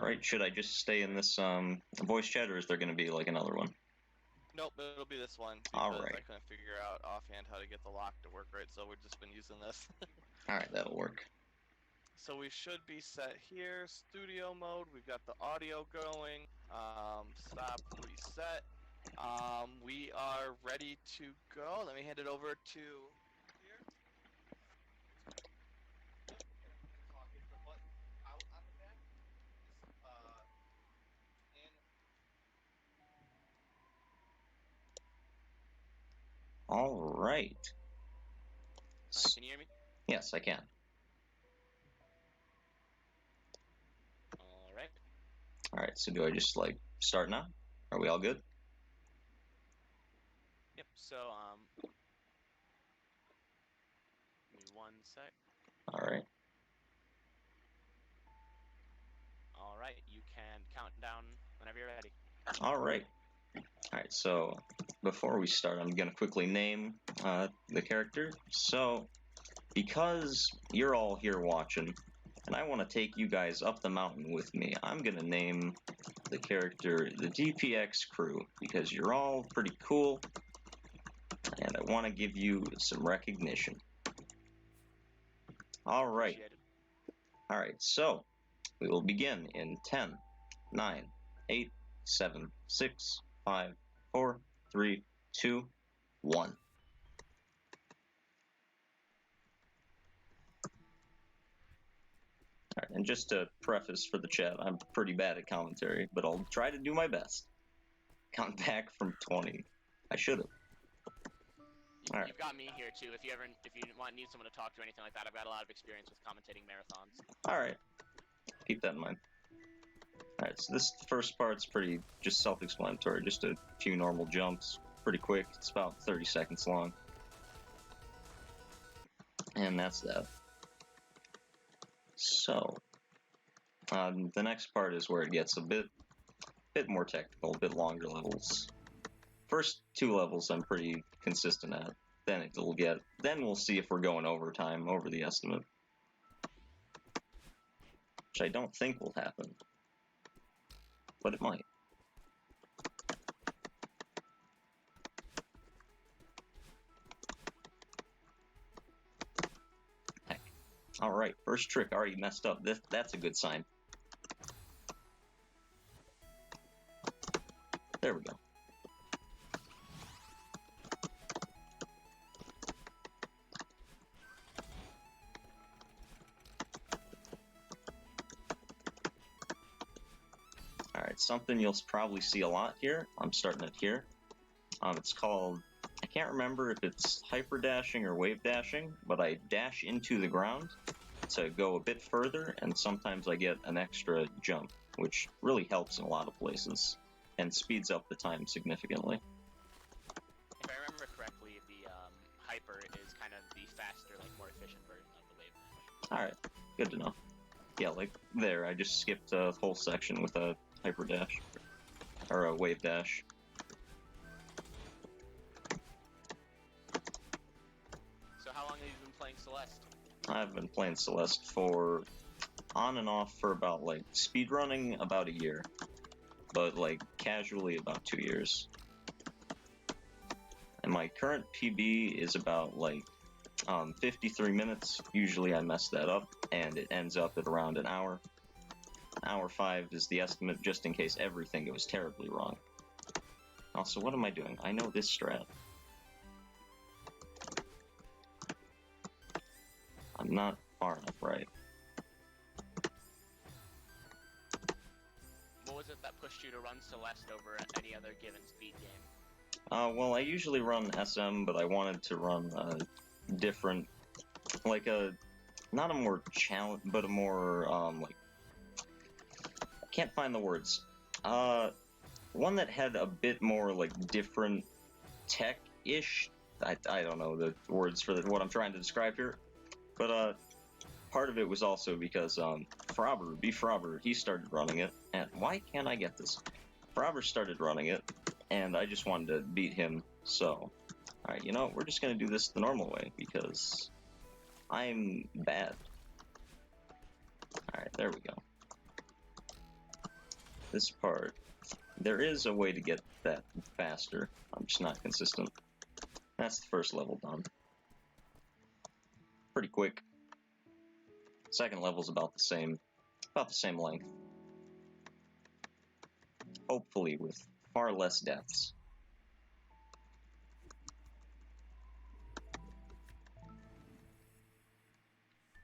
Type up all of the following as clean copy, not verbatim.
Alright, should I just stay in this voice chat, or is there going to be like another one? Nope, it'll be this one because Alright. I couldn't figure out offhand how to get the lock to work right, so we've just been using this. Alright, that'll work. So we should be set here, studio mode, we've got the audio going, stop, reset. We are ready to go. Let me hand it over to here. Alright. Can you hear me? Yes, I can. Alright. Alright, so do I just like start now? Are we all good? Yep, so give me 1 sec. Alright. Alright, you can count down whenever you're ready. Alright. Alright, so before we start, I'm going to quickly name the character. So, because you're all here watching, and I want to take you guys up the mountain with me, I'm going to name the character the DPX crew, because you're all pretty cool, and I want to give you some recognition. Alright. Alright, so we will begin in 10, 9, 8, 7, 6, 5, 4, 3, 2, 1. Alright, and just to preface for the chat, I'm pretty bad at commentary, but I'll try to do my best. Count back from 20. I should have. Alright. You've got me here too. If you need someone to talk to or anything like that, I've got a lot of experience with commentating marathons. Alright. Keep that in mind. Alright, so this first part's pretty just self-explanatory. Just a few normal jumps. Pretty quick. It's about 30 seconds long. And that's that. So, the next part is where it gets a bit more technical, a bit longer levels. First 2 levels I'm pretty consistent at. Then we'll see if we're going over the estimate. Which I don't think will happen. But it might. Heck. Alright, first trick already messed up. That's a good sign. There we go. Alright, something you'll probably see a lot here. I'm starting it here. It's called, I can't remember if it's hyper dashing or wave dashing, but I dash into the ground to go a bit further, and sometimes I get an extra jump, which really helps in a lot of places, and speeds up the time significantly. If I remember correctly, the hyper is kind of the faster, like more efficient version of the wave dash. Alright, good to know. Yeah, like there, I just skipped a whole section with a hyper dash, or a wave dash. So how long have you been playing Celeste? I've been playing Celeste for on and off for about like speedrunning about a year, but like casually about 2 years. And my current PB is about like 53 minutes. Usually I mess that up and it ends up at around an hour. Hour 5 is the estimate, just in case everything goes terribly wrong. Also, what am I doing? I know this strat. I'm not far enough right. What was it that pushed you to run Celeste over any other given speed game? Well, I usually run SM, but I wanted to run a different, like not a more challenge, but a more, like, I can't find the words. One that had a bit more, like, different tech-ish. I don't know the words for what I'm trying to describe here. But, part of it was also because, Frobber, he started running it, and why can't I get this? Frobber started running it, and I just wanted to beat him, so, alright, you know, we're just gonna do this the normal way, because I'm bad. Alright, there we go. this part, there is a way to get that faster. I'm just not consistent. That's the first level done. Pretty quick. Second level's about the same length. Hopefully with far less deaths.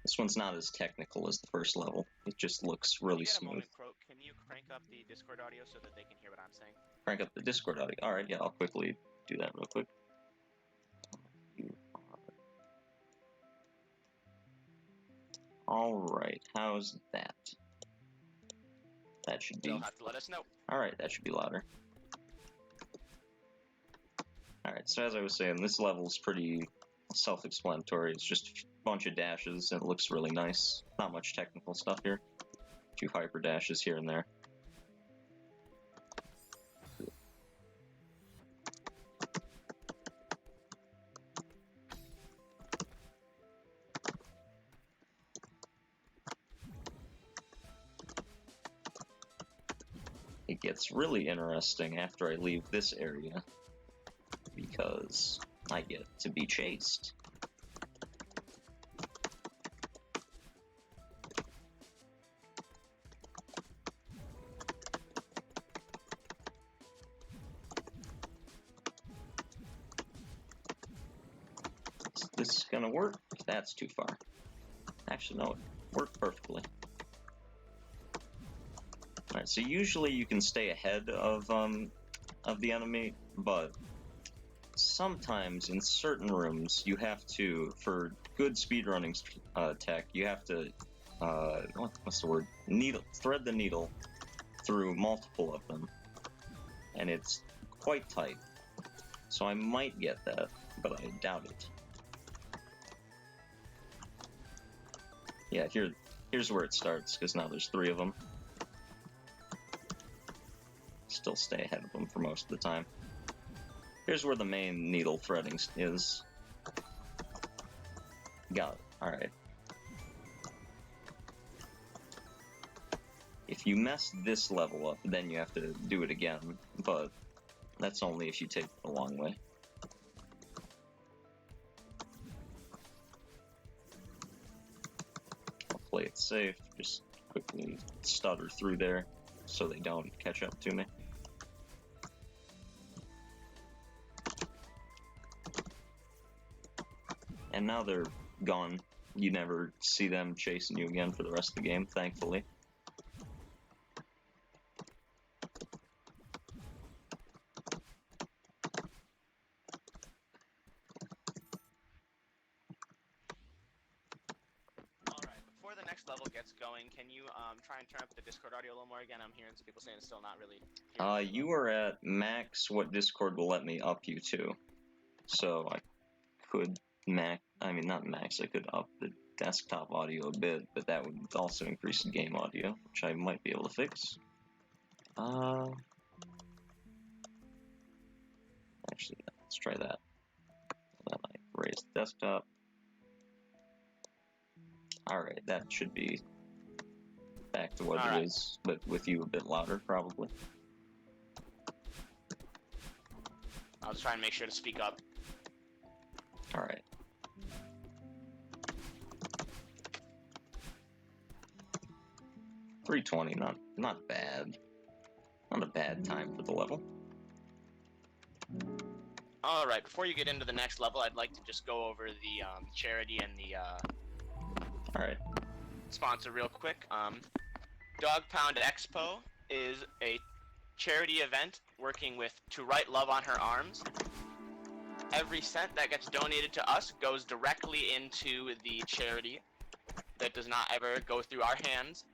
This one's not as technical as the first level. It just looks really smooth. Can you crank up the Discord audio so that they can hear what I'm saying? Crank up the Discord audio. Alright, yeah, I'll quickly do that real quick. Alright, how's that? That should be... You'll have to let us know. Alright, that should be louder. Alright, so as I was saying, this level's pretty self-explanatory. It's just a bunch of dashes, and it looks really nice. Not much technical stuff here. A few hyper dashes here and there. It gets really interesting after I leave this area, because I get to be chased. Is this gonna work? That's too far. Actually, no, it worked perfectly. Alright, so usually you can stay ahead of the enemy, but sometimes in certain rooms you have to, for good speedrunning tech, you have to, what's the word? Thread the needle through multiple of them, and it's quite tight. So I might get that, but I doubt it. Yeah, here's where it starts, because now there's 3 of them. Still stay ahead of them for most of the time. Here's where the main needle threading is. Got it. Alright. If you mess this level up, then you have to do it again, but that's only if you take the long way. I'll play it safe, just quickly stutter through there so they don't catch up to me. And now they're gone. You never see them chasing you again for the rest of the game, thankfully. Alright, before the next level gets going, can you try and turn up the Discord audio a little more again? I'm hearing some people saying it's still not really... You are at max what Discord will let me up you to. So I could not max, I could up the desktop audio a bit, but that would also increase the game audio, which I might be able to fix. Actually, let's try that. Then I raise the desktop. Alright, that should be back to what it is, but with you a bit louder, probably. I'll just try and make sure to speak up. Alright. $320, not bad. Not a bad time for the level. Alright, before you get into the next level, I'd like to just go over the charity and the Alright. sponsor real quick. Dog Pound Expo is a charity event working with To Write Love on Her Arms. Every cent that gets donated to us goes directly into the charity. That does not ever go through our hands.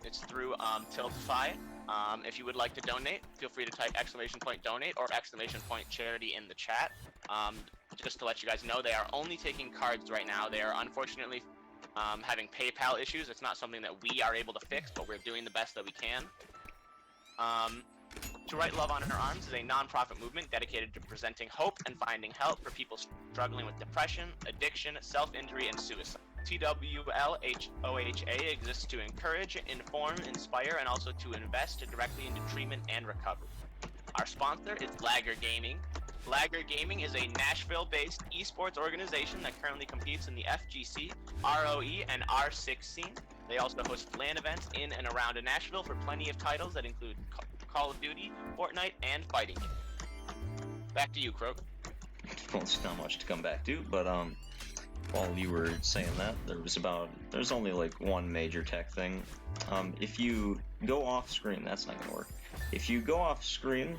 It's through Tiltify. If you would like to donate, feel free to type !donate or !charity in the chat. Just to let you guys know, they are only taking cards right now. They are unfortunately having PayPal issues. It's not something that we are able to fix, but we're doing the best that we can. To Write Love on Her Arms is a non-profit movement dedicated to presenting hope and finding help for people struggling with depression, addiction, self-injury, and suicide. TWLHOHA exists to encourage, inform, inspire, and also to invest directly into treatment and recovery. Our sponsor is Lagger Gaming. Lagger Gaming is a Nashville-based esports organization that currently competes in the FGC, ROE, and R6 scene. They also host LAN events in and around Nashville for plenty of titles that include Call of Duty, Fortnite, and fighting games. Back to you, Croak. Well, it's not much to come back to, but while you were saying that, there's only like one major tech thing. If you go off screen, that's not gonna work. If you go off screen,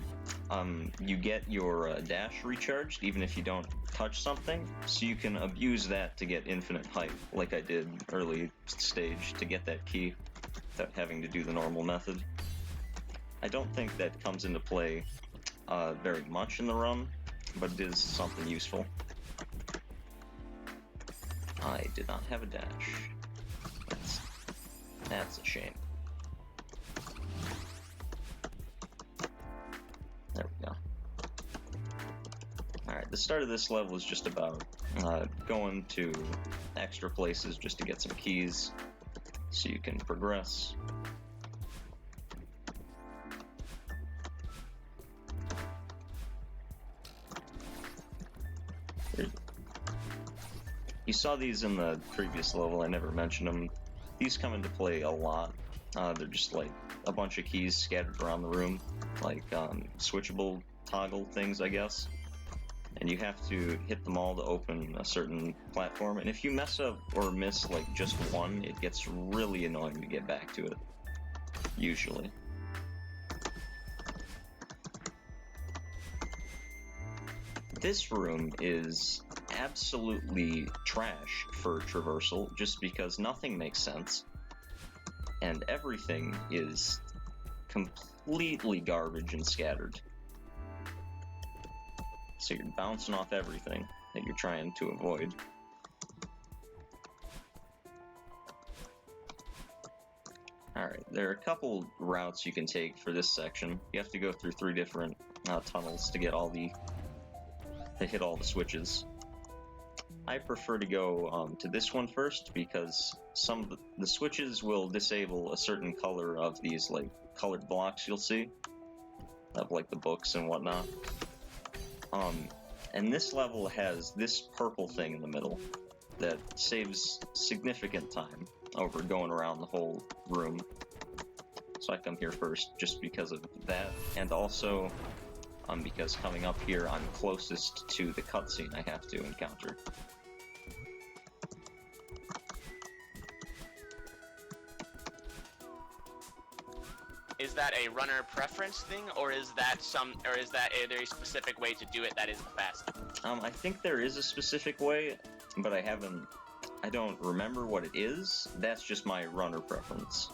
you get your dash recharged even if you don't touch something, so you can abuse that to get infinite height, like I did early stage to get that key without having to do the normal method. I don't think that comes into play very much in the run, but it is something useful. I did not have a dash. That's a shame. There we go. Alright, the start of this level is just about going to extra places just to get some keys so you can progress. You saw these in the previous level, I never mentioned them. These come into play a lot. They're just like a bunch of keys scattered around the room, like switchable toggle things, I guess. And you have to hit them all to open a certain platform, and if you mess up or miss like just one, it gets really annoying to get back to it, usually. This room is absolutely trash for traversal, just because nothing makes sense, and everything is completely garbage and scattered. So you're bouncing off everything that you're trying to avoid. Alright, there are a couple routes you can take for this section. You have to go through 3 different tunnels to get to hit all the switches. I prefer to go to this one first because some of the switches will disable a certain color of these like colored blocks you'll see, of like the books and whatnot. And this level has this purple thing in the middle that saves significant time over going around the whole room. So I come here first just because of that, and also because coming up here I'm closest to the cutscene I have to encounter. Is that a runner preference thing, or is that a very specific way to do it that is the fastest? I think there is a specific way, but I don't remember what it is. That's just my runner preference.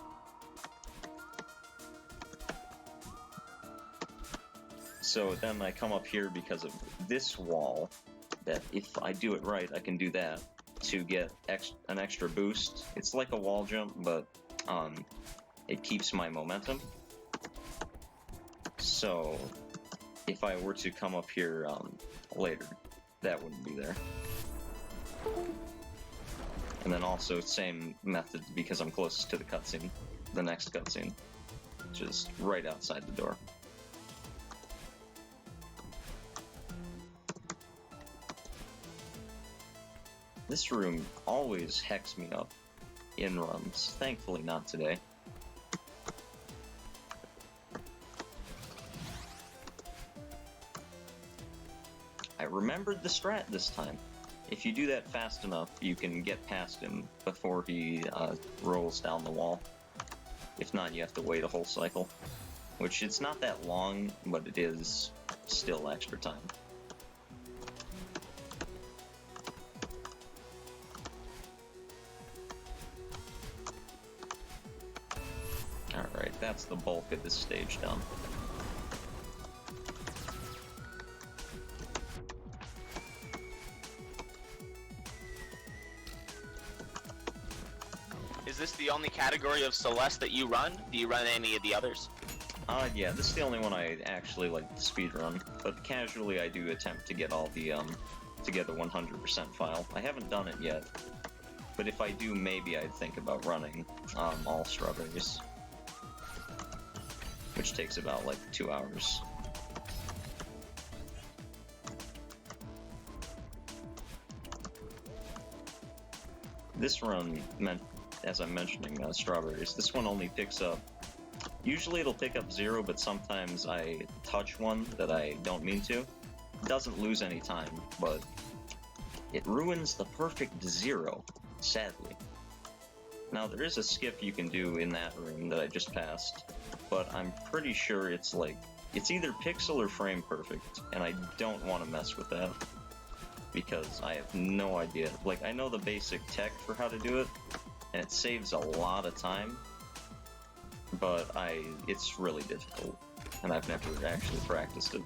So then I come up here because of this wall, that if I do it right, I can do that to get an extra boost. It's like a wall jump, but it keeps my momentum. So if I were to come up here later, that wouldn't be there. And then also same method because I'm closest to the cutscene, the next cutscene, which is right outside the door. This room always hecks me up in runs. Thankfully not today. I remembered the strat this time. If you do that fast enough, you can get past him before he rolls down the wall. If not, you have to wait a whole cycle. Which, it's not that long, but it is still extra time. Alright, that's the bulk of this stage done. Is this the only category of Celeste that you run? Do you run any of the others? Yeah, this is the only one I actually like to speedrun, but casually I do attempt to get all the, to get the 100% file. I haven't done it yet, But if I do, maybe I'd think about running all strawberries, which takes about like 2 hours. This run, as I'm mentioning strawberries, this one only picks up, usually it'll pick up 0, but sometimes I touch one that I don't mean to. It doesn't lose any time, but it ruins the perfect 0, sadly. Now there is a skip you can do in that room that I just passed, but I'm pretty sure it's like, it's either pixel or frame perfect, and I don't want to mess with that, because I have no idea. Like, I know the basic tech for how to do it, and it saves a lot of time, but it's really difficult, and I've never actually practiced it.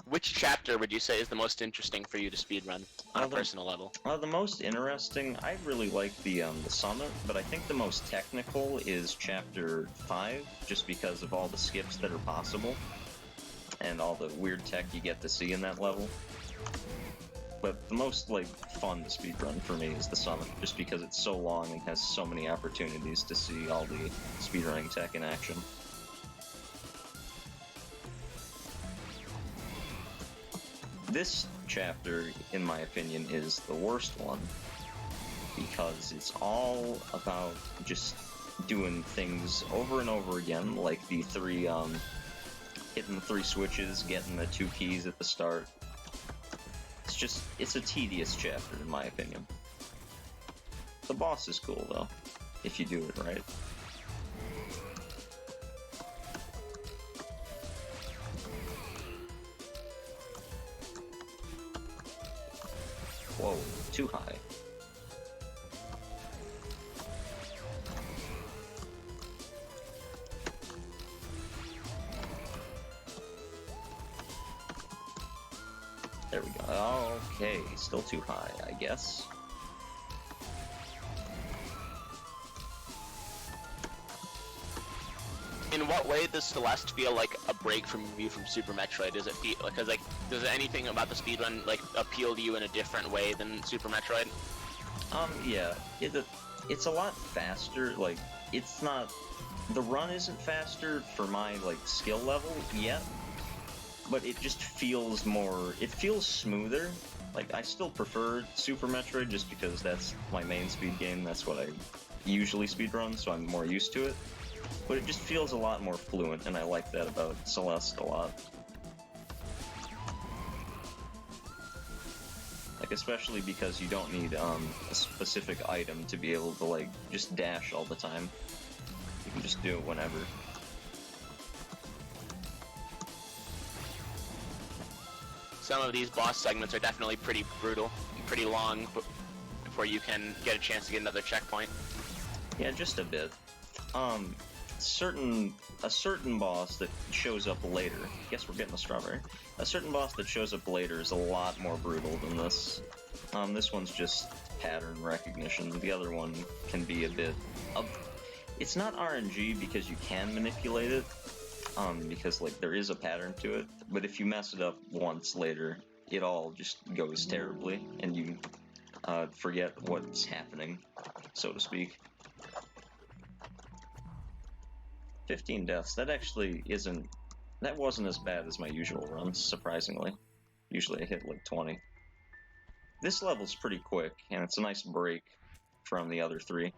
Which chapter would you say is the most interesting for you to speedrun on a personal level? The most interesting, I really like the summit, but I think the most technical is chapter 5, just because of all the skips that are possible, and all the weird tech you get to see in that level. But the most, like, fun to speedrun for me is the summit, just because it's so long and has so many opportunities to see all the speedrunning tech in action. This chapter, in my opinion, is the worst one, because it's all about just doing things over and over again, like the three, hitting the 3 switches, getting the 2 keys at the start. It's a tedious chapter, in my opinion. The boss is cool, though, if you do it right. Whoa, too high. There we go. Okay, still too high, I guess. In what way does Celeste feel like a break from you from Super Metroid? Does it feel because like does anything about the speedrun like appeal to you in a different way than Super Metroid? Yeah, it's a lot faster. Like, it's not, the run isn't faster for my like skill level yet, but it just feels more. It feels smoother. Like, I still prefer Super Metroid just because that's my main speed game. That's what I usually speedrun, so I'm more used to it. But it just feels a lot more fluent, and I like that about Celeste a lot. Like, especially because you don't need a specific item to be able to, like, just dash all the time. You can just do it whenever. Some of these boss segments are definitely pretty brutal, pretty long before you can get a chance to get another checkpoint. Yeah, just a bit. A certain boss that shows up later, guess we're getting a strawberry. A certain boss that shows up later is a lot more brutal than this. This one's just pattern recognition. The other one can be a bit it's not RNG because you can manipulate it, because like there is a pattern to it, but if you mess it up once later, it all just goes terribly, and you forget what's happening, so to speak. 15 deaths, that actually wasn't as bad as my usual runs, surprisingly. Usually I hit like 20. This level's pretty quick, and it's a nice break from the other 3.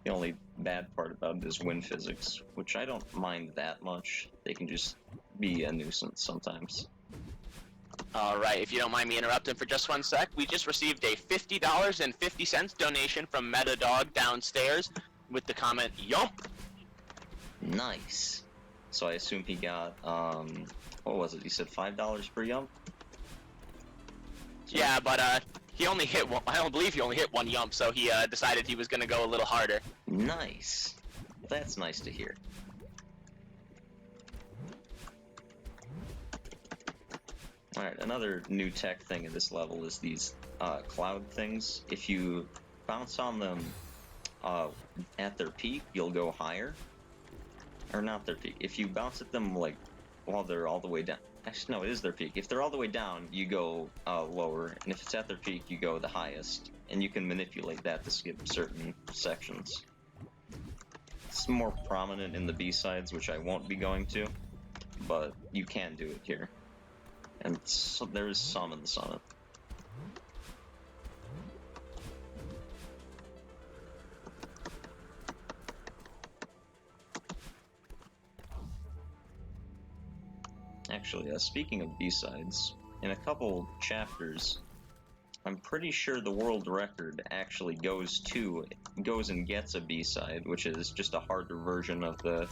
The only bad part about it is wind physics, which I don't mind that much. They can just be a nuisance sometimes. Alright, if you don't mind me interrupting for just 1 sec, we just received a $50.50 donation from Metadog downstairs with the comment, "Yump!" Nice. So I assume he got, what was it? He said $5 per yump? So yeah, but he only hit one, I don't believe he only hit 1 yump, so he decided he was gonna go a little harder. Nice. That's nice to hear. Alright, another new tech thing in this level is these cloud things. If you bounce on them at their peak, you'll go higher. Or not their peak. If you bounce at them like while they're all the way down. Actually, no, it is their peak. If they're all the way down, you go lower, and if it's at their peak, you go the highest. And you can manipulate that to skip certain sections. It's more prominent in the B-sides, which I won't be going to, but you can do it here. And so there is some in the Summit. Actually, speaking of B-sides, in a couple chapters, I'm pretty sure the world record actually goes and gets a B-side, which is just a harder version of the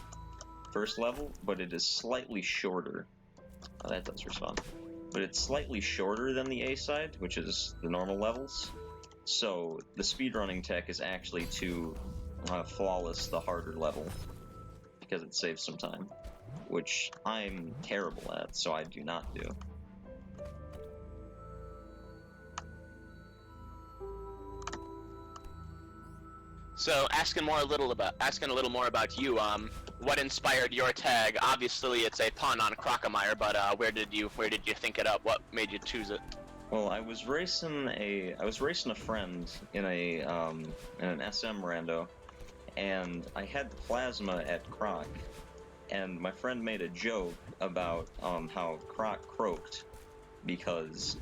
first level, but it is slightly shorter. Oh, that does respond. But it's slightly shorter than the A-side, which is the normal levels. So the speedrunning tech is actually to flawless the harder level, because it saves some time, which I'm terrible at, so I do not do. So asking a little more about you, what inspired your tag? Obviously, it's a pun on Croakomire, but where did you think it up? What made you choose it? Well, I was racing a friend in an SM rando, and I had plasma at Croc, and my friend made a joke about how Croc croaked because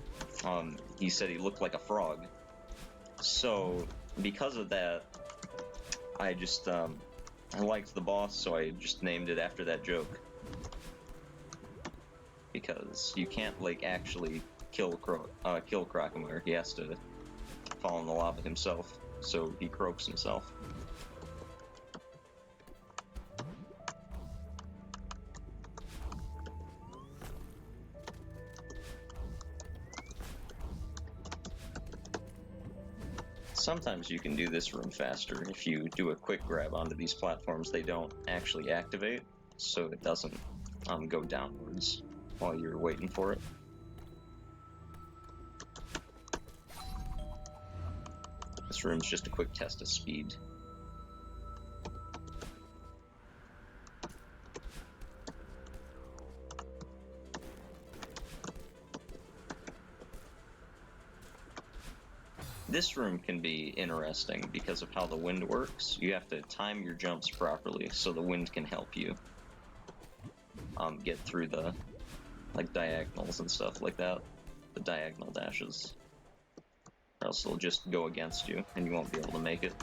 he said he looked like a frog. So because of that, I just I liked the boss, so I just named it after that joke. Because you can't like actually kill Croakomire. He has to fall in the lava himself, so he croaks himself. Sometimes you can do this room faster. If you do a quick grab onto these platforms, they don't actually activate, so it doesn't go downwards while you're waiting for it. This room's just a quick test of speed. This room can be interesting because of how the wind works. You have to time your jumps properly so the wind can help you get through the like diagonals and stuff like that, the diagonal dashes, or else it'll just go against you and you won't be able to make it.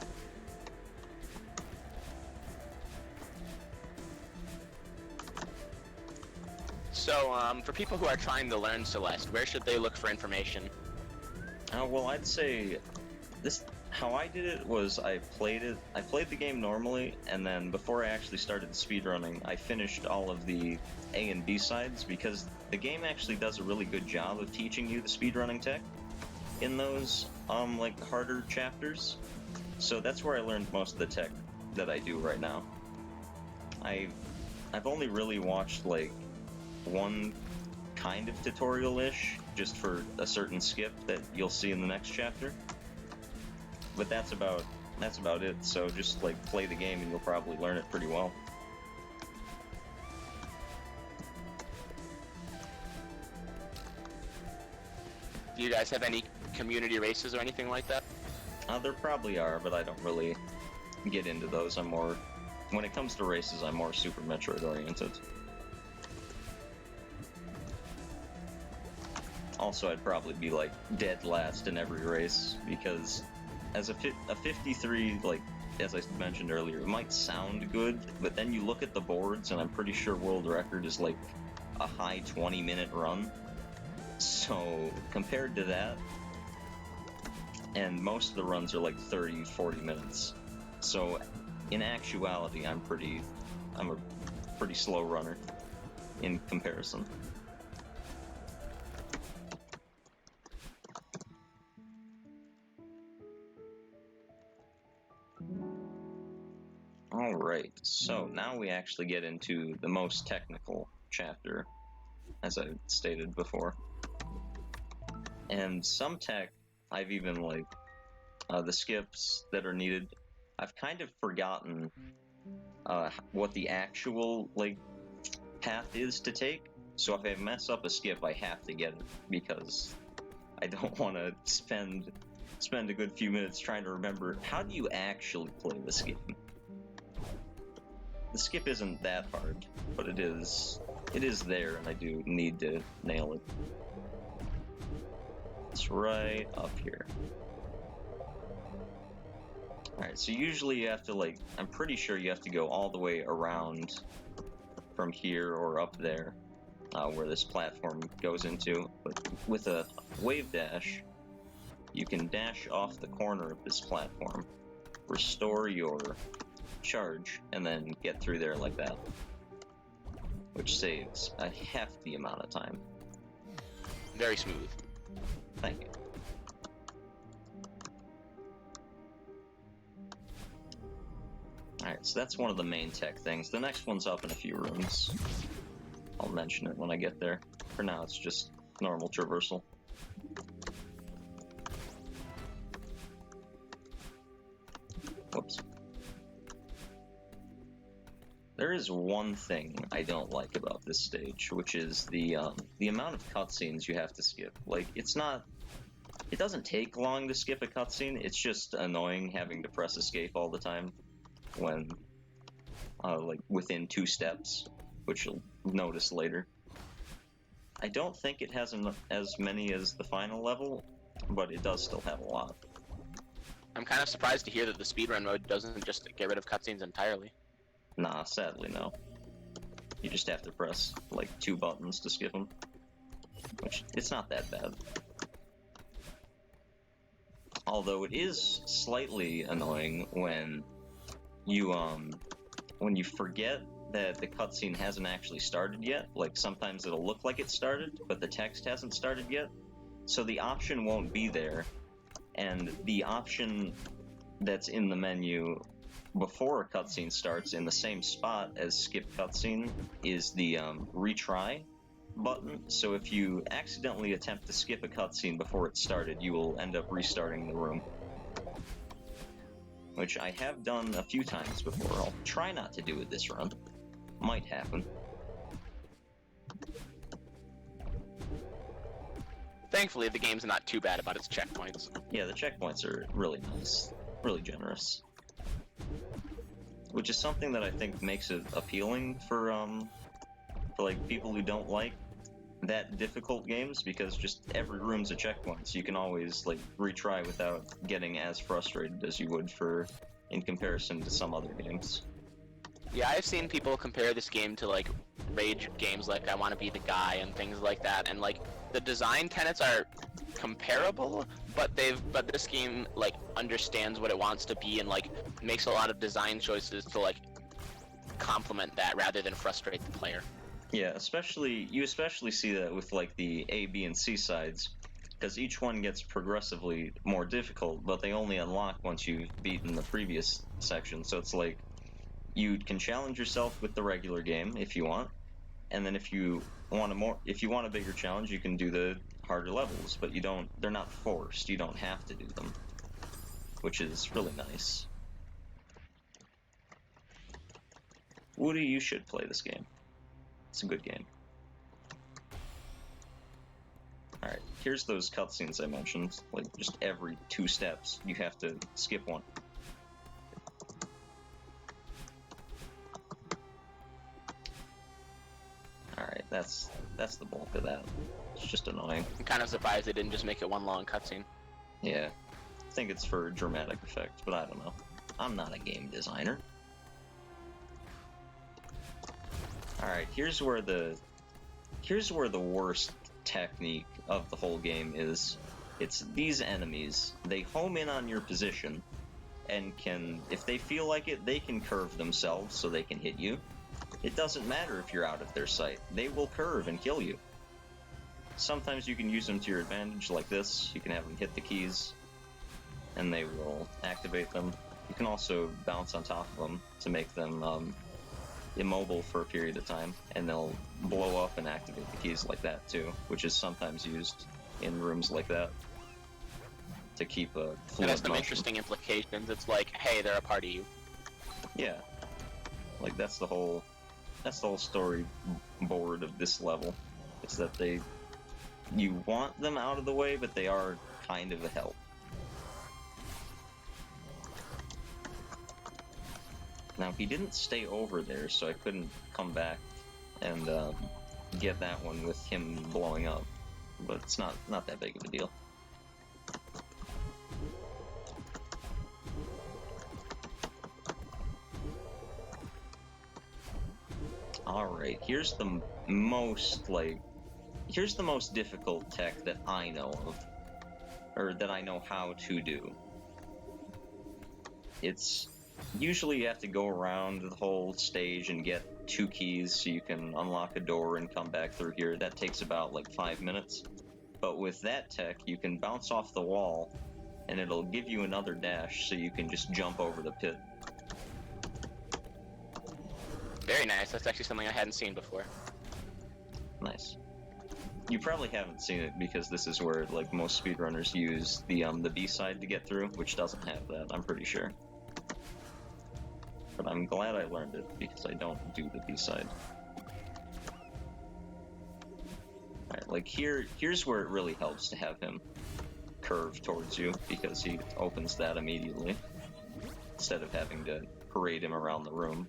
So, for people who are trying to learn Celeste, where should they look for information? Well, I'd say how I did it was I played the game normally, and then before I actually started the speedrunning, I finished all of the A and B sides, because the game actually does a really good job of teaching you the speedrunning tech in those like harder chapters. So that's where I learned most of the tech that I do right now. I've only really watched like one kind of tutorial-ish, just for a certain skip that you'll see in the next chapter. But that's about it, so just like play the game and you'll probably learn it pretty well. Do you guys have any community races or anything like that? There probably are, but I don't really get into those. When it comes to races, I'm more Super Metroid oriented. Also, I'd probably be like dead last in every race, because as a 53, like as I mentioned earlier, it might sound good, but then you look at the boards, and I'm pretty sure world record is like a high 20-minute run. So compared to that, and most of the runs are like 30-40 minutes. So in actuality, I'm a pretty slow runner in comparison. Alright, so now we actually get into the most technical chapter, as I stated before. And some tech I've even, like, the skips that are needed. I've kind of forgotten what the actual, like, path is to take. So if I mess up a skip, I have to get it, because I don't want to spend a good few minutes trying to remember, how do you actually play this game? The skip isn't that hard, but it is there, and I do need to nail it. It's right up here. Alright, so usually you have to, like, I'm pretty sure you have to go all the way around from here or up there, where this platform goes into. But with a wave dash, you can dash off the corner of this platform, restore your charge, and then get through there like that, which saves a hefty amount of time. Very smooth. Thank you. Alright, so that's one of the main tech things. The next one's up in a few rooms. I'll mention it when I get there. For now, it's just normal traversal. Whoops. There is one thing I don't like about this stage, which is the amount of cutscenes you have to skip. Like, it doesn't take long to skip a cutscene, it's just annoying having to press escape all the time when, like, within 2 steps, which you'll notice later. I don't think it has as many as the final level, but it does still have a lot. I'm kind of surprised to hear that the speedrun mode doesn't just get rid of cutscenes entirely. Nah, sadly no. You just have to press, like, 2 buttons to skip them. Which, it's not that bad. Although it is slightly annoying when you forget that the cutscene hasn't actually started yet. Like, sometimes it'll look like it started, but the text hasn't started yet. So the option won't be there, and the option that's in the menu before a cutscene starts in the same spot as skip cutscene is the retry button. So if you accidentally attempt to skip a cutscene before it started, you will end up restarting the room. Which I have done a few times before. I'll try not to do it this run. Might happen. Thankfully, the game's not too bad about its checkpoints. Yeah, the checkpoints are really nice. Really generous. Which is something that I think makes it appealing for like people who don't like that difficult games, because just every room's a checkpoint, so you can always, like, retry without getting as frustrated as you would in comparison to some other games. Yeah, I've seen people compare this game to, like, rage games like I Want to Be the Guy and things like that, and, like, the design tenets are comparable, but this game, like, understands what it wants to be and, like, makes a lot of design choices to, like, complement that rather than frustrate the player. Yeah, you especially see that with, like, the A, B, and C sides, because each one gets progressively more difficult, but they only unlock once you've beaten the previous section. So it's like, you can challenge yourself with the regular game if you want, and then if you want a bigger challenge, you can do the harder levels, but they're not forced, you don't have to do them, which is really nice. Woody, you should play this game. It's a good game. Alright, here's those cutscenes I mentioned. Like, just every 2 steps, you have to skip one. Alright, that's the bulk of that. It's just annoying. I'm kind of surprised they didn't just make it one long cutscene. Yeah. I think it's for dramatic effect, but I don't know. I'm not a game designer. Alright, here's where the worst technique of the whole game is. It's these enemies. They home in on your position, and if they feel like it, they can curve themselves so they can hit you. It doesn't matter if you're out of their sight. They will curve and kill you. Sometimes you can use them to your advantage, like this. You can have them hit the keys, and they will activate them. You can also bounce on top of them to make them immobile for a period of time, and they'll blow up and activate the keys like that too, which is sometimes used in rooms like that. to keep a It fluid has some motion. interesting implications. It's like, hey, they're a part of you. Yeah, like that's the whole story board of this level. It's that you want them out of the way, but they are kind of a help. Now he didn't stay over there, so I couldn't come back and get that one with him blowing up. But it's not that big of a deal. Alright, here's the most difficult tech that I know of, or that I know how to do. It's usually you have to go around the whole stage and get 2 keys so you can unlock a door and come back through here. That takes about like 5 minutes. But with that tech, you can bounce off the wall and it'll give you another dash so you can just jump over the pit. Very nice. That's actually something I hadn't seen before. Nice. You probably haven't seen it because this is where like most speedrunners use the B-side to get through, which doesn't have that, I'm pretty sure. But I'm glad I learned it because I don't do the B-side. Alright, like here's where it really helps to have him curve towards you because he opens that immediately instead of having to parade him around the room.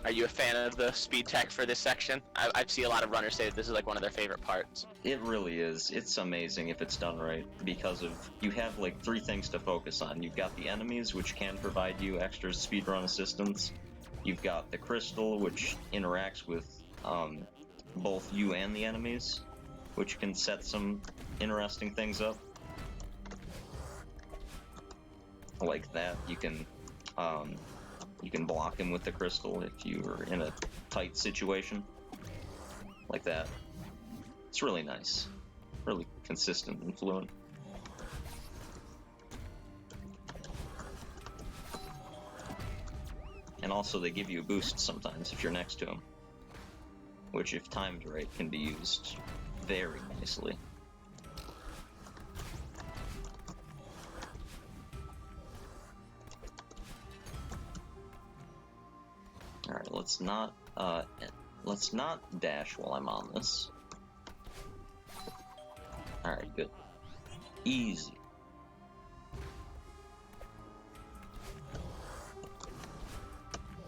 Are you a fan of the speed tech for this section? I see a lot of runners say that this is like one of their favorite parts. It really is. It's amazing if it's done right because you have like 3 things to focus on. You've got the enemies, which can provide you extra speedrun assistance. You've got the crystal, which interacts with both you and the enemies, which can set some interesting things up. Like that, you can block him with the crystal if you're in a tight situation. Like that. It's really nice. Really consistent and fluent. And also they give you a boost sometimes if you're next to him, which if timed right can be used very nicely. Alright, let's not dash while I'm on this. Alright, good. Easy.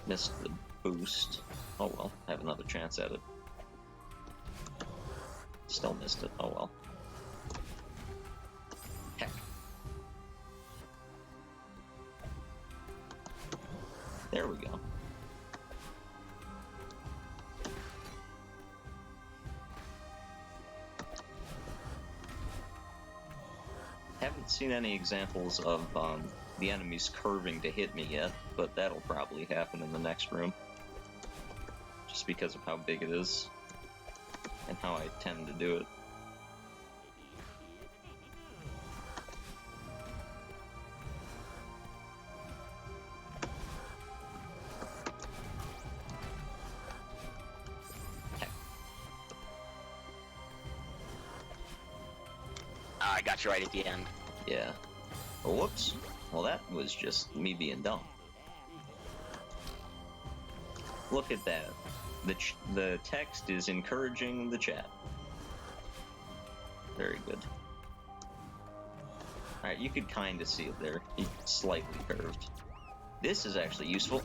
Missed the boost. Oh well, I have another chance at it. Still missed it, oh well. Heck. There we go. Haven't seen any examples of the enemies curving to hit me yet, but that'll probably happen in the next room. Just because of how big it is, and how I tend to do it. I got you right at the end. Yeah. Oh, whoops. Well, that was just me being dumb. Look at that. The text is encouraging the chat. Very good. Alright, you could kind of see it there. It's slightly curved. This is actually useful.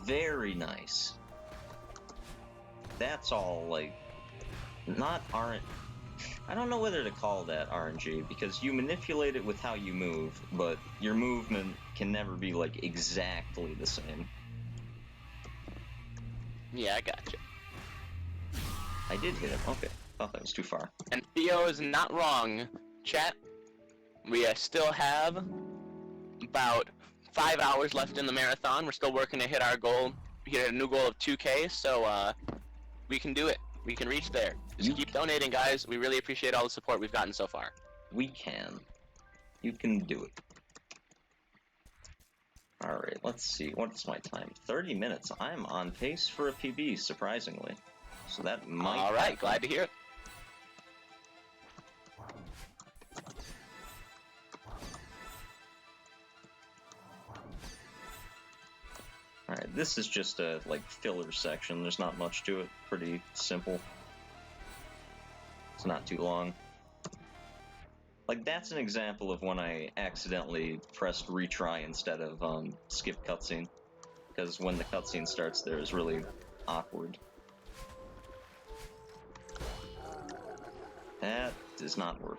Very nice. That's all, like, not RNG. I don't know whether to call that RNG, because you manipulate it with how you move, but your movement can never be, like, exactly the same. Yeah, I got you. I did hit it. Okay. Thought that was too far. And Theo is not wrong. Chat, we still have about 5 hours left in the marathon. We're still working to hit our goal, hit a new goal of 2K, so we can do it. We can reach there. Just keep donating, guys. We really appreciate all the support we've gotten so far. We can. You can do it. Alright, let's see. What's my time? 30 minutes. I'm on pace for a PB, surprisingly. So that might Alright, happen. glad to hear it. Alright, this is just a, like, filler section. There's not much to it. Pretty simple. It's not too long. Like, that's an example of when I accidentally pressed retry instead of, skip cutscene. Because when the cutscene starts there is really awkward. That does not work.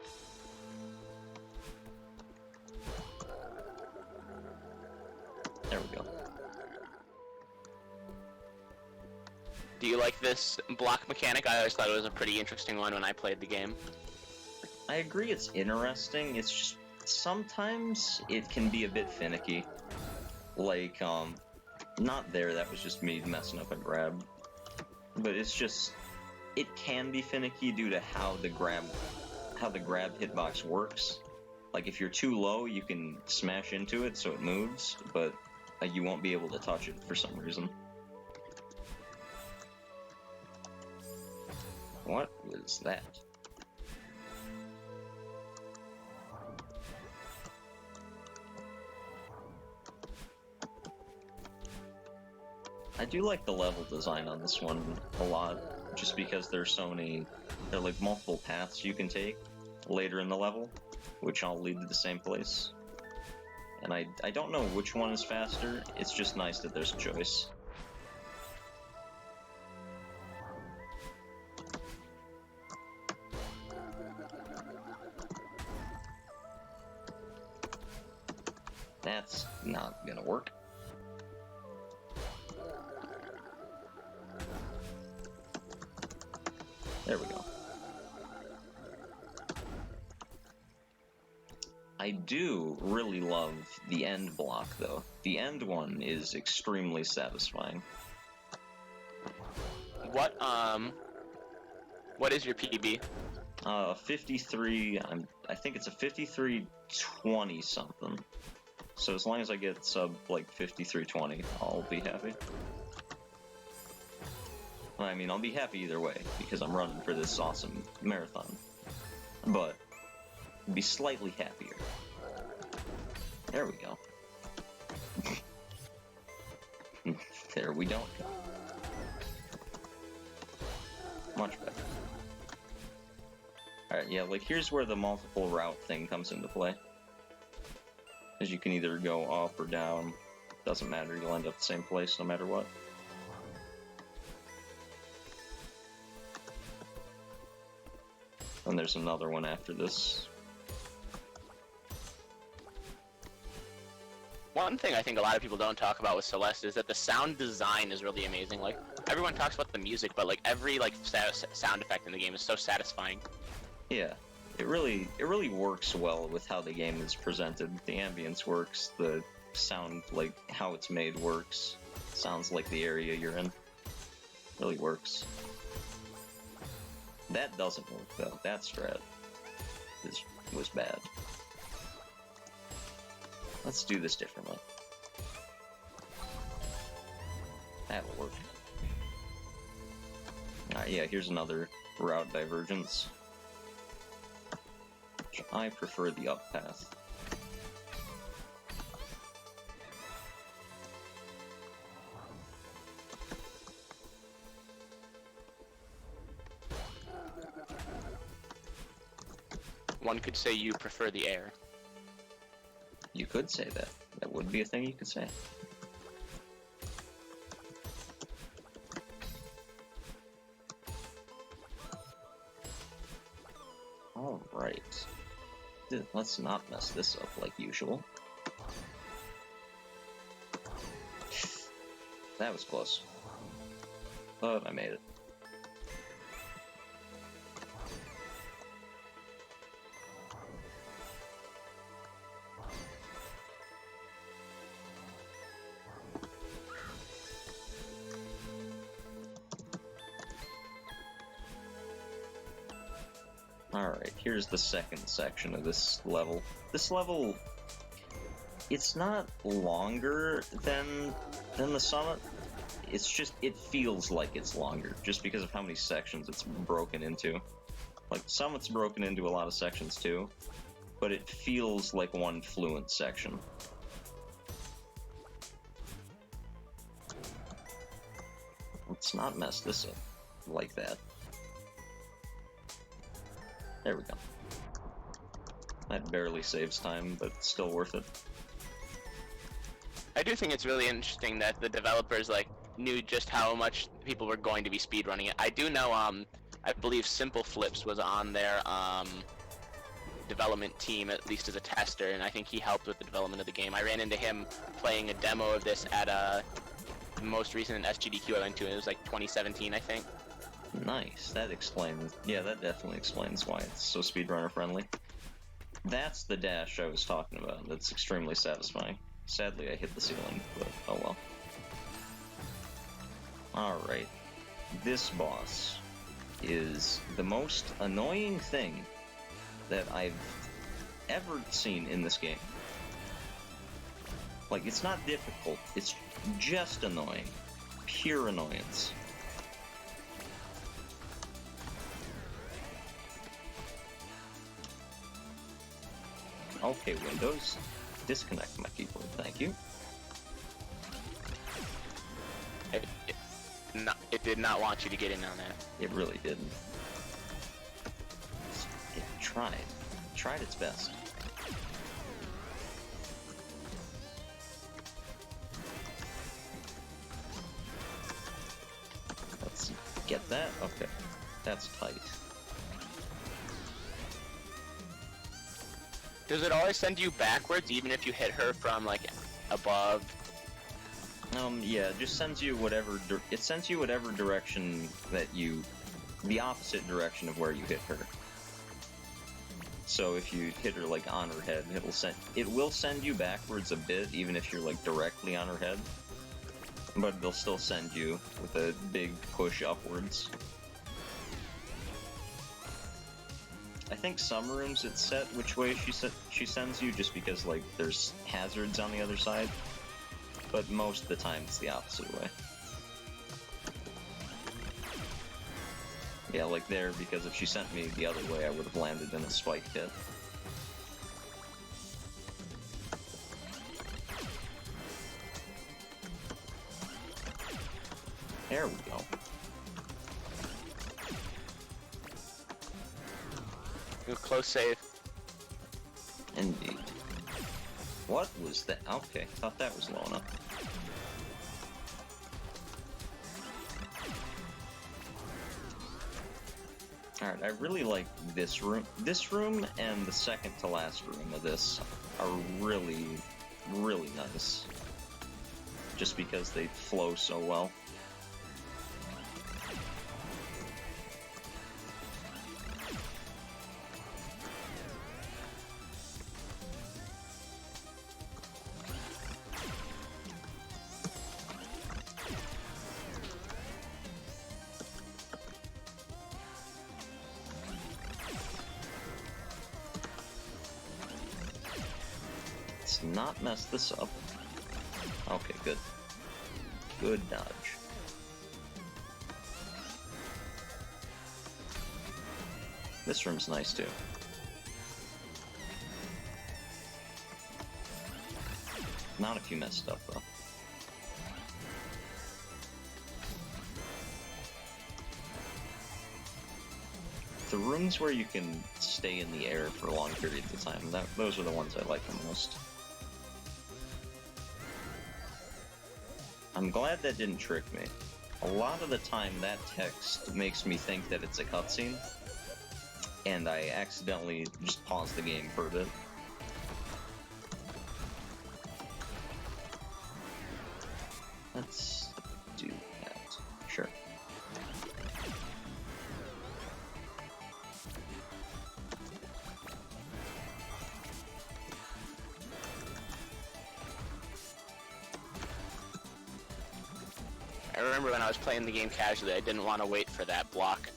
There we go. Do you like this block mechanic? I always thought it was a pretty interesting one when I played the game. I agree it's interesting, it's just sometimes it can be a bit finicky. Like, not there, that was just me messing up a grab. But it's just, it can be finicky due to how the grab hitbox works. Like, if you're too low, you can smash into it so it moves, but you won't be able to touch it for some reason. What was that? I do like the level design on this one a lot, just because there are like multiple paths you can take later in the level, which all lead to the same place. And I don't know which one is faster, it's just nice that there's a choice. That's not gonna work. There we go. I do really love the end block, though. The end one is extremely satisfying. What is your PB? 53, I think it's a 53-20 something. So as long as I get sub, like, 53-20, I'll be happy. I mean, I'll be happy either way, because I'm running for this awesome marathon. But, be slightly happier. There we go. There we don't go. Much better. Alright, yeah, like, here's where the multiple route thing comes into play. Because you can either go up or down. Doesn't matter, you'll end up the same place no matter what. And there's another one after this. One thing I think a lot of people don't talk about with Celeste is that the sound design is really amazing. Like, everyone talks about the music, but like every like sound effect in the game is so satisfying. Yeah, it really works well with how the game is presented. The ambience works, the sound, like how it's made works. Sounds like the area you're in. Really works. That doesn't work though. That strat was bad. Let's do this differently. That'll work. Alright, yeah, here's another route divergence. I prefer the up path. One could say you prefer the air. You could say that. That would be a thing you could say. Alright. Let's not mess this up like usual. That was close. But I made it. Alright, here's the second section of this level. This level, It's not longer than the summit. It's just, it feels like it's longer, just because of how many sections it's broken into. Like, Summit's broken into a lot of sections too, but it feels like one fluent section. Let's not mess this up like that. There we go. That barely saves time, but still worth it. I do think it's really interesting that the developers like knew just how much people were going to be speedrunning it. I do know I believe Simple Flips was on their development team, at least as a tester, and I think he helped with the development of the game. I ran into him playing a demo of this at the most recent SGDQ I went to, and it was like 2017, I think. Nice. That explains... Yeah, that definitely explains why it's so speedrunner friendly. That's the dash I was talking about. That's extremely satisfying. Sadly, I hit the ceiling, but oh well. Alright. This boss is the most annoying thing that I've ever seen in this game. Like, it's not difficult, it's just annoying. Pure annoyance. Okay, Windows, disconnect my keyboard, thank you. It did not want you to get in on that. It really didn't. It tried. It tried its best. Let's get that. Okay. That's tight. Does it always send you backwards, even if you hit her from, like, above? Yeah, it just sends you whatever, it sends you whatever direction that you, the opposite direction of where you hit her. So if you hit her, like, on her head, it will send you backwards a bit, even if you're, like, directly on her head. But it'll still send you with a big push upwards. I think some rooms it's set which way she sends you, just because, like, there's hazards on the other side. But most of the time it's the opposite way. Yeah, like there, because if she sent me the other way, I would have landed in a spike hit. There we go. Close save. Indeed. What was that? Okay, thought that was low enough. Alright, I really like this room. This room and the second to last room of this are really, really nice. Just because they flow so well. Not mess this up. Okay, good. Good dodge. This room's nice too. Not if you messed up though. The rooms where you can stay in the air for long periods of time, those are the ones I like the most. I'm glad that didn't trick me. A lot of the time that text makes me think that it's a cutscene, and I accidentally just pause the game for a bit. Let's do that. Sure. I remember when I was playing the game casually, I didn't want to wait for that block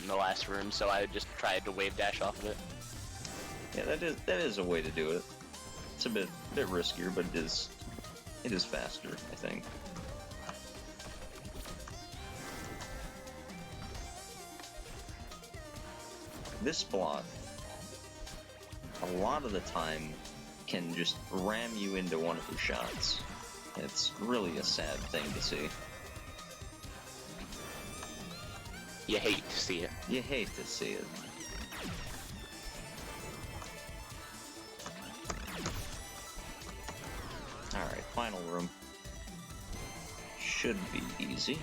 in the last room, so I just tried to wave dash off of it. Yeah, that is a way to do it. It's a bit riskier, but it is faster, I think. This block, a lot of the time, can just ram you into one of your shots. It's really a sad thing to see. You hate to see it. You hate to see it. Alright, final room. Should be easy.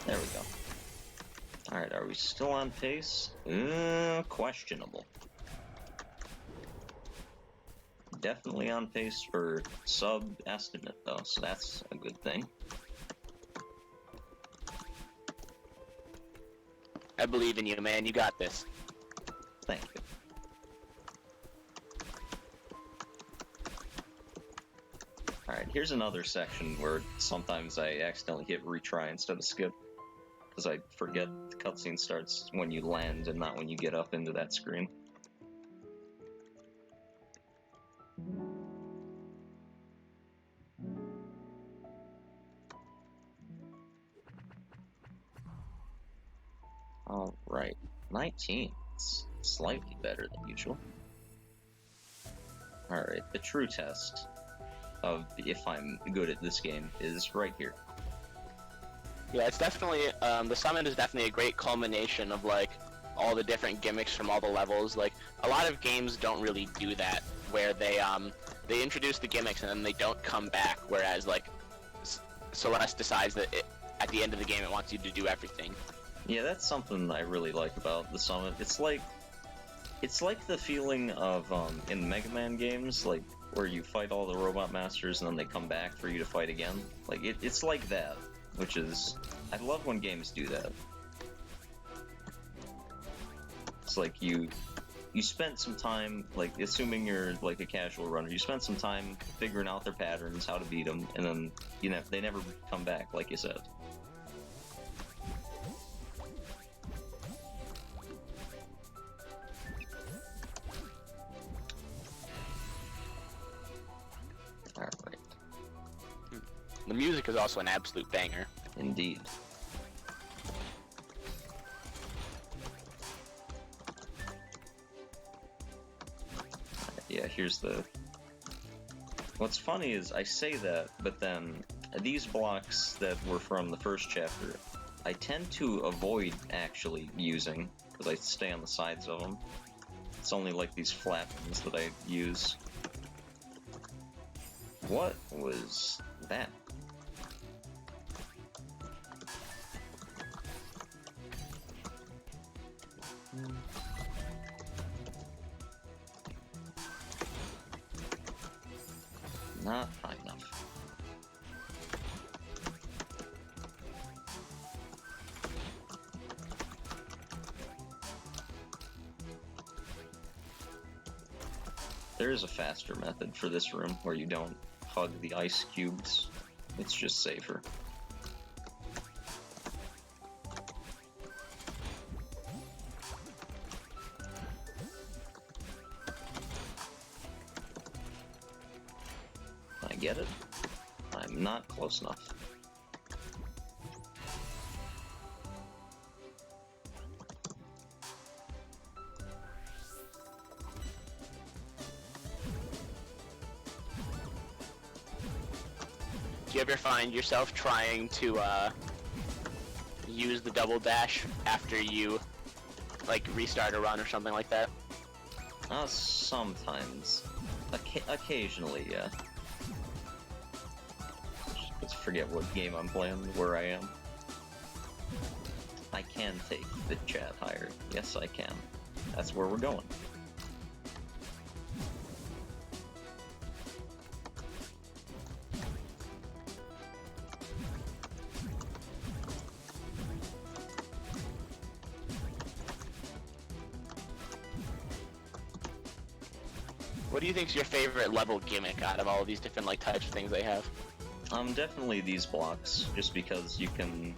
There we go. Alright, are we still on pace? Questionable. Definitely on pace for sub-estimate, though, so that's a good thing. I believe in you, man. You got this. Thank you. Alright, here's another section where sometimes I accidentally hit retry instead of skip. Because I forget the cutscene starts when you land and not when you get up into that screen. Alright, 19. It's slightly better than usual. Alright, the true test of if I'm good at this game is right here. Yeah, it's definitely, the summit is definitely a great culmination of, like, all the different gimmicks from all the levels. Like, a lot of games don't really do that, where they introduce the gimmicks and then they don't come back, whereas, like, Celeste decides that at the end of the game it wants you to do everything. Yeah, that's something I really like about the summit. It's like the feeling of, in the Mega Man games, like, where you fight all the Robot Masters and then they come back for you to fight again. Like, it's like that. Which is, I love when games do that. It's like you spent some time, like, assuming you're like a casual runner, you spent some time figuring out their patterns, how to beat them, and then, you know, they never come back, like you said. Alright. The music is also an absolute banger. Indeed. Yeah, here's the... What's funny is I say that, but then these blocks that were from the first chapter, I tend to avoid actually using, because I stay on the sides of them. It's only like these flat ones that I use. What was that? Not high enough. There is a faster method for this room where you don't hug the ice cubes. It's just safer. I get it. I'm not close enough. Do you ever find yourself trying to use the double dash after you like restart a run or something like that? Sometimes. Occasionally, yeah. Let's forget what game I'm playing, where I am. I can take the chat higher. Yes, I can. That's where we're going. What do you think is your favorite level gimmick out of all of these different like types of things they have? Definitely these blocks, just because you can...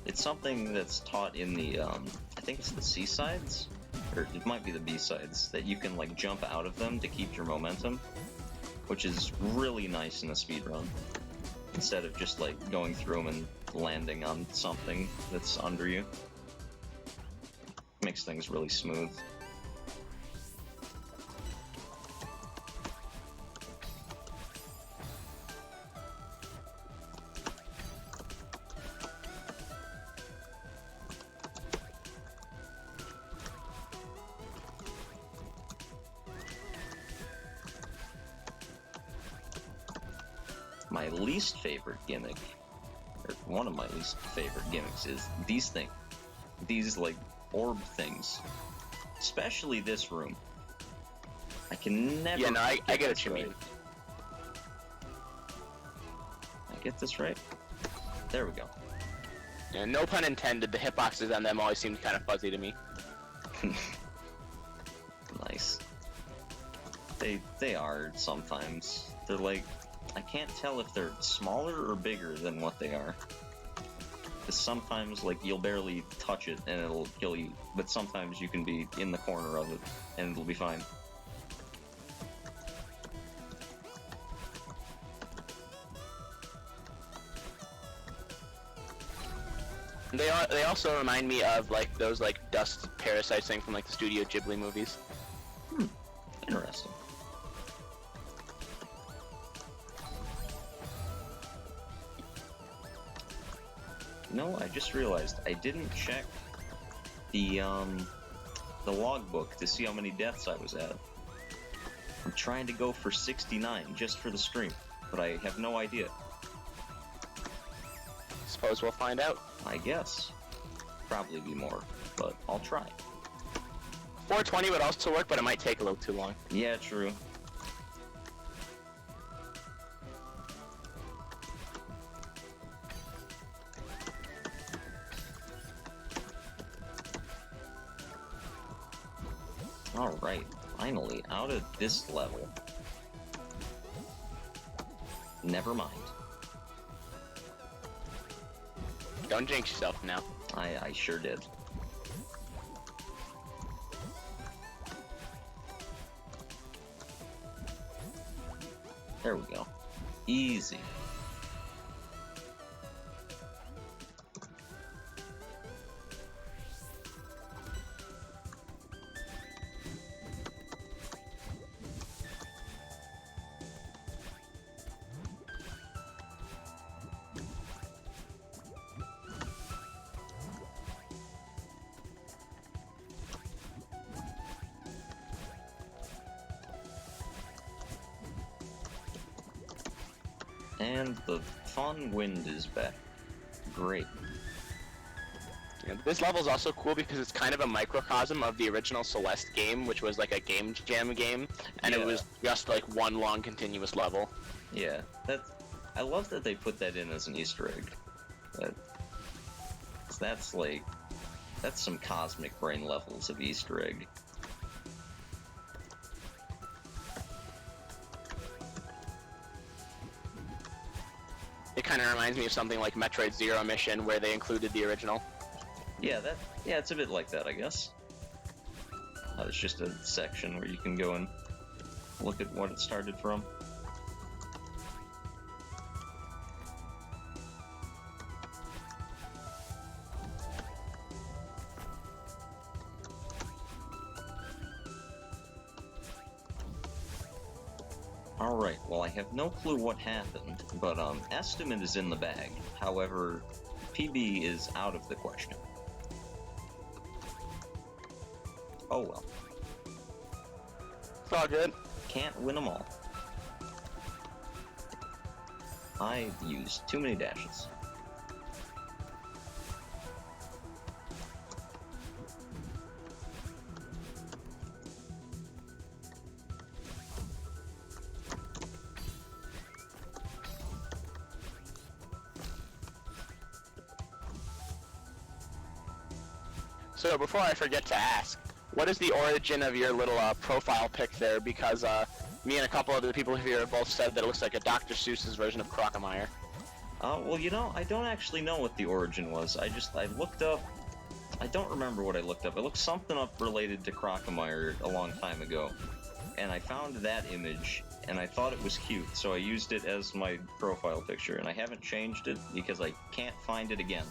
It's something that's taught in the, I think it's the C-sides? Or it might be the B-sides, that you can, like, jump out of them to keep your momentum, which is really nice in a speedrun, instead of just, like, going through them and landing on something that's under you. Makes things really smooth. My least favorite gimmick, or one of my least favorite gimmicks, is these things. These, like, orb things. Especially this room. I can never... Yeah, no, I get what you right. mean. I get this right? There we go. Yeah, no pun intended, the hitboxes on them always seemed kind of fuzzy to me. Nice. They are sometimes. They're like... I can't tell if they're smaller or bigger than what they are. Because sometimes, like, you'll barely touch it and it'll kill you, but sometimes you can be in the corner of it and it'll be fine. They also remind me of, like, those, like, dust parasites thing from, like, the Studio Ghibli movies. Interesting. No, I just realized I didn't check the logbook to see how many deaths I was at. I'm trying to go for 69 just for the stream, but I have no idea. Suppose we'll find out. I guess. Probably be more, but I'll try. 420 would also work, but it might take a little too long. Yeah, true. Alright, finally, out of this level. Never mind. Don't jinx yourself now. I sure did. There we go. Easy. And the fun wind is back. Great. Yeah, this level is also cool because it's kind of a microcosm of the original Celeste game, which was like a game jam game, and Yeah. it was just like one long continuous level. Yeah, I love that they put that in as an Easter egg. That's like, that's some cosmic brain levels of Easter egg. It kind of reminds me of something like Metroid Zero Mission, where they included the original. Yeah, it's a bit like that, I guess. It's just a section where you can go and look at what it started from. Alright, well I have no clue what happened, but estimate is in the bag. However, PB is out of the question. Oh well. It's all good. Can't win them all. I used too many dashes. So before I forget to ask, what is the origin of your little profile pic there? Because me and a couple of the people here both said that it looks like a Dr. Seuss's version of Croakomire. Well, you know, I don't actually know what the origin was. I looked up. I don't remember what I looked up. I looked something up related to Croakomire a long time ago, and I found that image, and I thought it was cute, so I used it as my profile picture, and I haven't changed it because I can't find it again.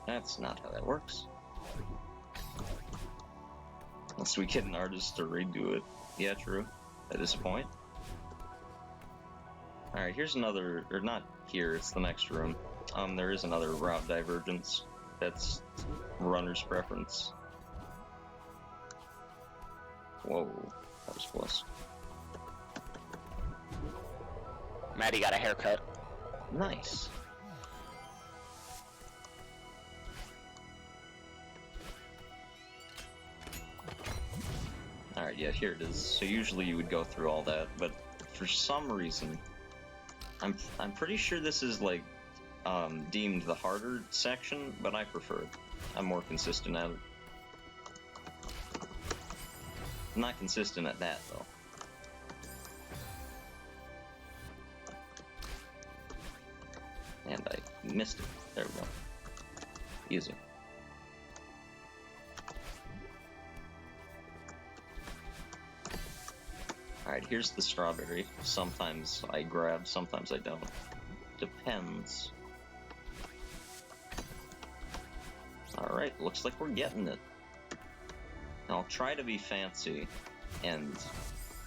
That's not how that works. Unless we get an artist to redo it. Yeah, true. That is a point. Alright, here's another, or not here, it's the next room. There is another route divergence. That's runner's preference. Whoa, that was close. Maddie got a haircut. Nice. Alright, yeah, here it is. So usually you would go through all that, but for some reason, I'm pretty sure this is like deemed the harder section, but I prefer it. I'm more consistent at it. I'm not consistent at that though. And I missed it. There we go. Easy. Alright, here's the strawberry. Sometimes I grab, sometimes I don't. Depends. Alright, looks like we're getting it. I'll try to be fancy, and...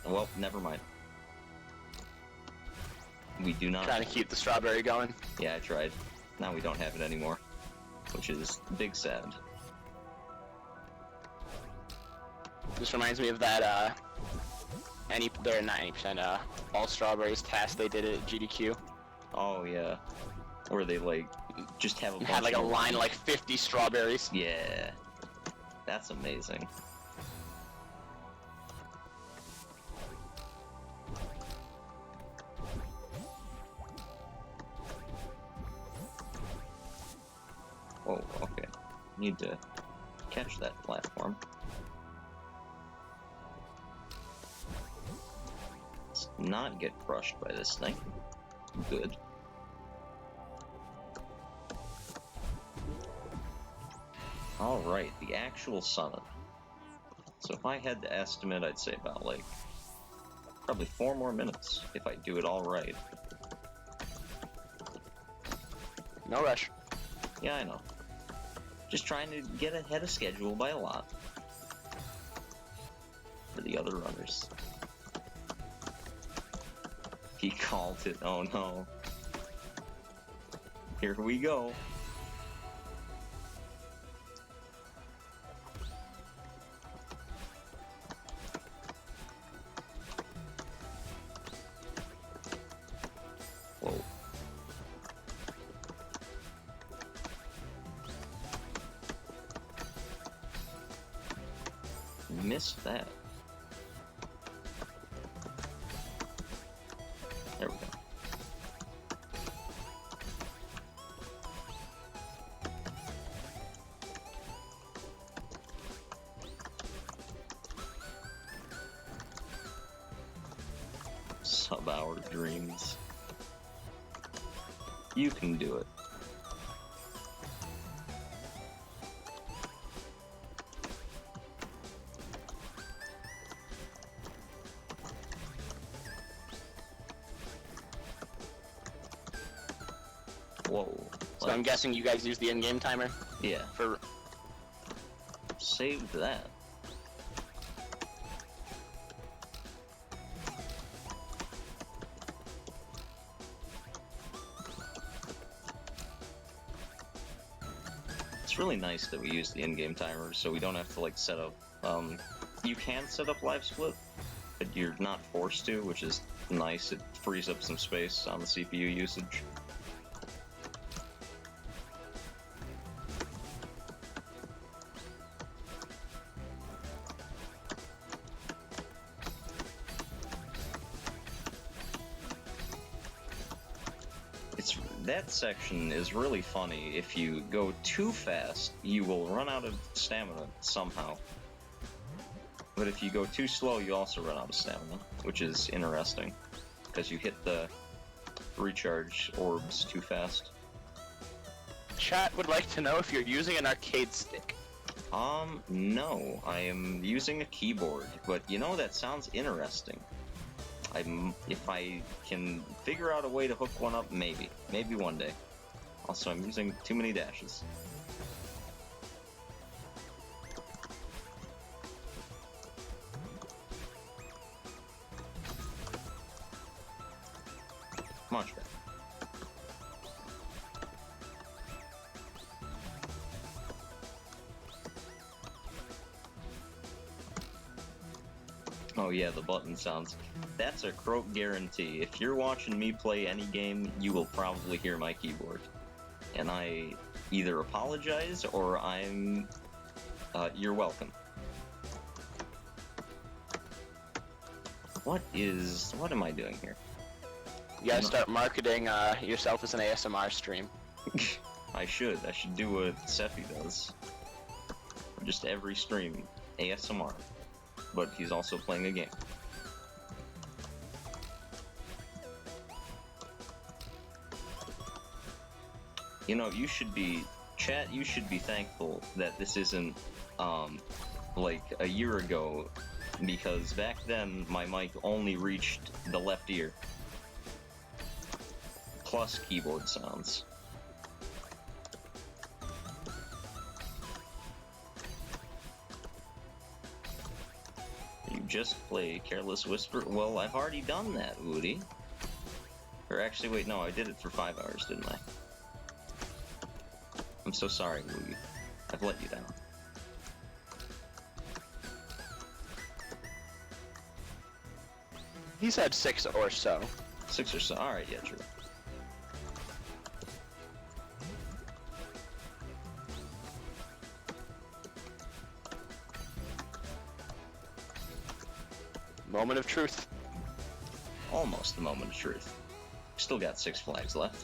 well, never mind. We do not... Trying to keep the strawberry going. Yeah, I tried. Now we don't have it anymore. Which is big sad. This reminds me of that, they're 90%, all strawberries task they did at GDQ. Oh, yeah. Where they, like, just have a bunch Had, like, a of... line of, like, 50 strawberries. Yeah. That's amazing. Oh, okay. Need to catch that platform. Let's not get crushed by this thing. Good. Alright, the actual summit. So if I had to estimate, I'd say about, like, probably 4 more minutes if I do it all right. No rush. Yeah, I know. Just trying to get ahead of schedule by a lot. For the other runners. He called it, oh no. Here we go. Whoa. Missed that. There we go. Sub-hour dreams. You can do it. Whoa. So I'm guessing you guys use the in-game timer? Yeah. For... Saved that. It's really nice that we use the in-game timer, so we don't have to, like, set up, you can set up live split, but you're not forced to, which is nice. It frees up some space on the CPU usage. That section is really funny. If you go too fast, you will run out of stamina somehow. But if you go too slow, you also run out of stamina, which is interesting, because you hit the recharge orbs too fast. Chat would like to know if you're using an arcade stick. No, I am using a keyboard, but you know, that sounds interesting. If I can figure out a way to hook one up, maybe one day. Also, I'm using too many dashes. Much better. Oh yeah, the button sounds. That's a Croak guarantee. If you're watching me play any game, you will probably hear my keyboard. And I either apologize or I'm... you're welcome. What am I doing here? You gotta start marketing yourself as an ASMR stream. I should do what Sephi does. Just every stream, ASMR. But he's also playing a game. You know, chat, you should be thankful that this isn't, like a year ago, because back then my mic only reached the left ear. Plus keyboard sounds. You just play Careless Whisper? Well, I've already done that, Woody. Or actually, wait, no, I did it for 5 hours, didn't I? I'm so sorry, Woody. I've let you down. He said 6 or so. 6 or so, alright, yeah, true. Moment of truth. Almost the moment of truth. Still got 6 flags left.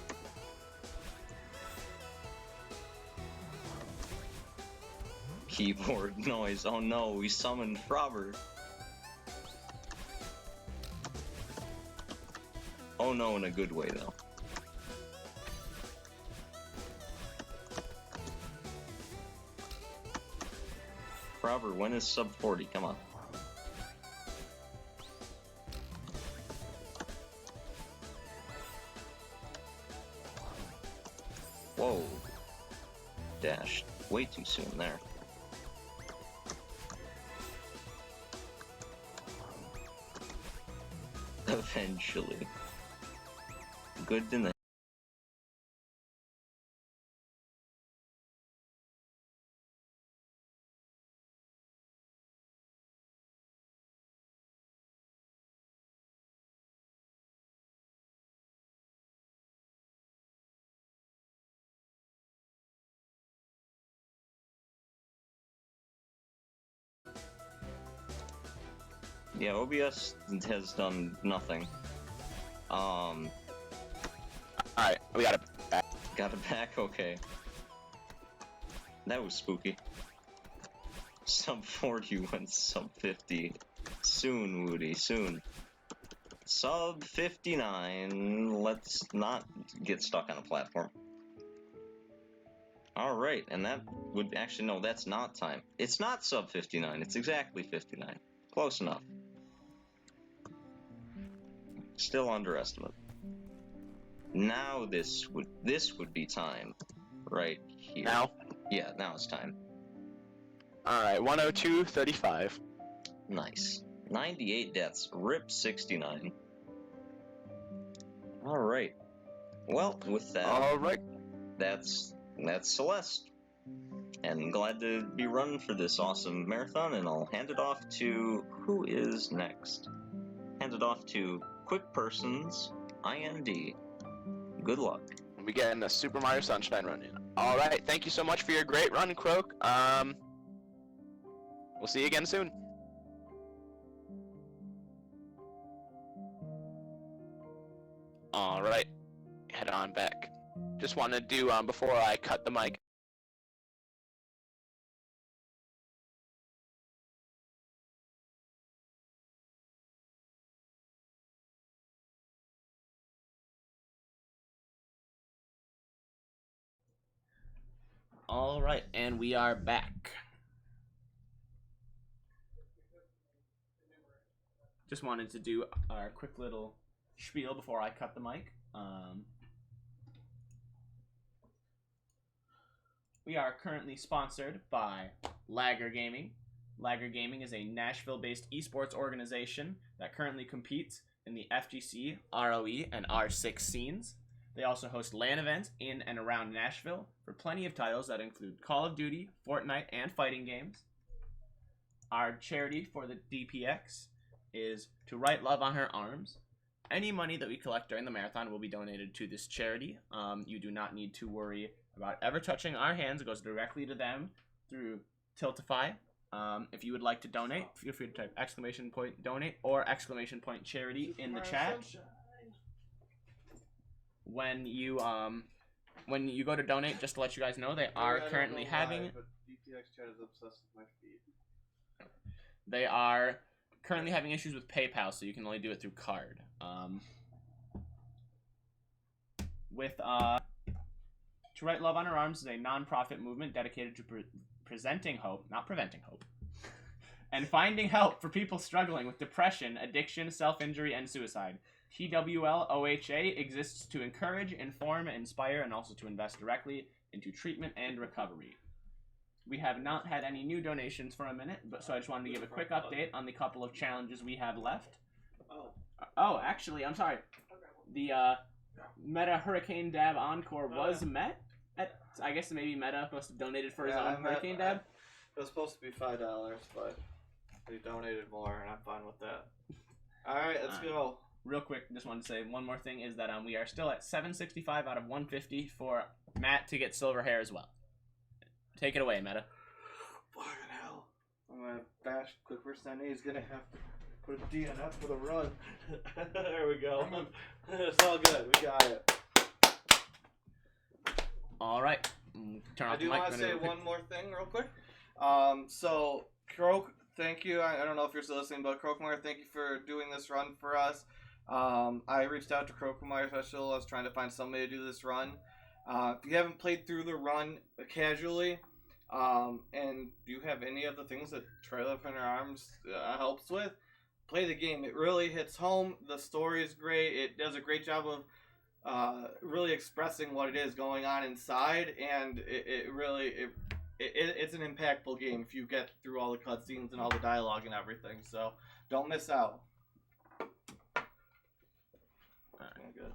Keyboard noise. Oh no, we summoned Frobber. Oh no, in a good way though. Frobber, when is sub 40? Come on. Whoa. Dashed way too soon there. Eventually. Good to know. Yeah, OBS has done nothing. Alright, we got it back. Got it back? Okay. That was spooky. Sub 40 went sub 50. Soon, Woody, soon. Sub 59. Let's not get stuck on a platform. Alright, and that would actually, no, that's not time. It's not sub 59, it's exactly 59. Close enough. Still underestimate. Now this would be time. Right here. Now? Yeah, now it's time. Alright, 102.35. Nice. 98 deaths. RIP 69. Alright. Well, with that, Alright. that's Celeste. and glad to be running for this awesome marathon, and I'll hand it off to who is next. Hand it off to Quick Persons IND. Good luck. We get in a Super Mario Sunshine run in. All right, thank you so much for your great run, Croak. We'll see you again soon. All right, head on back. Just want to do before I cut the mic. All right, and we are back. Just wanted to do our quick little spiel before I cut the mic. We are currently sponsored by Lagger Gaming. Lagger Gaming is a Nashville-based esports organization that currently competes in the FGC, ROE, and R6 scenes. They also host LAN events in and around Nashville for plenty of titles that include Call of Duty, Fortnite, and fighting games. Our charity for the DPX is To Write Love on Her Arms. Any money that we collect during the marathon will be donated to this charity. You do not need to worry about ever touching our hands. It goes directly to them through Tiltify. If you would like to donate, feel free to type !donate or !charity in the chat. When you go to donate, just to let you guys know, they are currently having. But DPX chat is obsessed with my feed. They are currently having issues with PayPal, so you can only do it through card. To Write Love on Her Arms is a non-profit movement dedicated to presenting hope, not preventing hope, and finding help for people struggling with depression, addiction, self-injury, and suicide. TWLOHA exists to encourage, inform, inspire, and also to invest directly into treatment and recovery. We have not had any new donations for a minute, so I just wanted to give a quick update on the couple of challenges we have left. Oh, actually, I'm sorry. The Meta Hurricane Dab Encore was met. I guess maybe Meta must have donated for his own Hurricane Dab. It was supposed to be $5, but they donated more, and I'm fine with that. All right, let's go. Real quick, just wanted to say one more thing is that we are still at 765 out of 150 for Matt to get silver hair as well. Take it away, Meta. Fucking hell. I'm going to bash Quick Person NA. He's going to have to put a DNF for the run. There we go. It's all good. We got it. All right. Turn off I do the mic. want to say one more thing real quick. So, Croak, thank you. I don't know if you're still listening, but Croakomire, thank you for doing this run for us. I reached out to Croakomire Special. I was trying to find somebody to do this run. If you haven't played through the run casually, and you have any of the things that Trail Up in Her Arms helps with, play the game. It really hits home. The story is great. It does a great job of really expressing what it is going on inside, and it's an impactful game if you get through all the cutscenes and all the dialogue and everything. So don't miss out. All right. Good.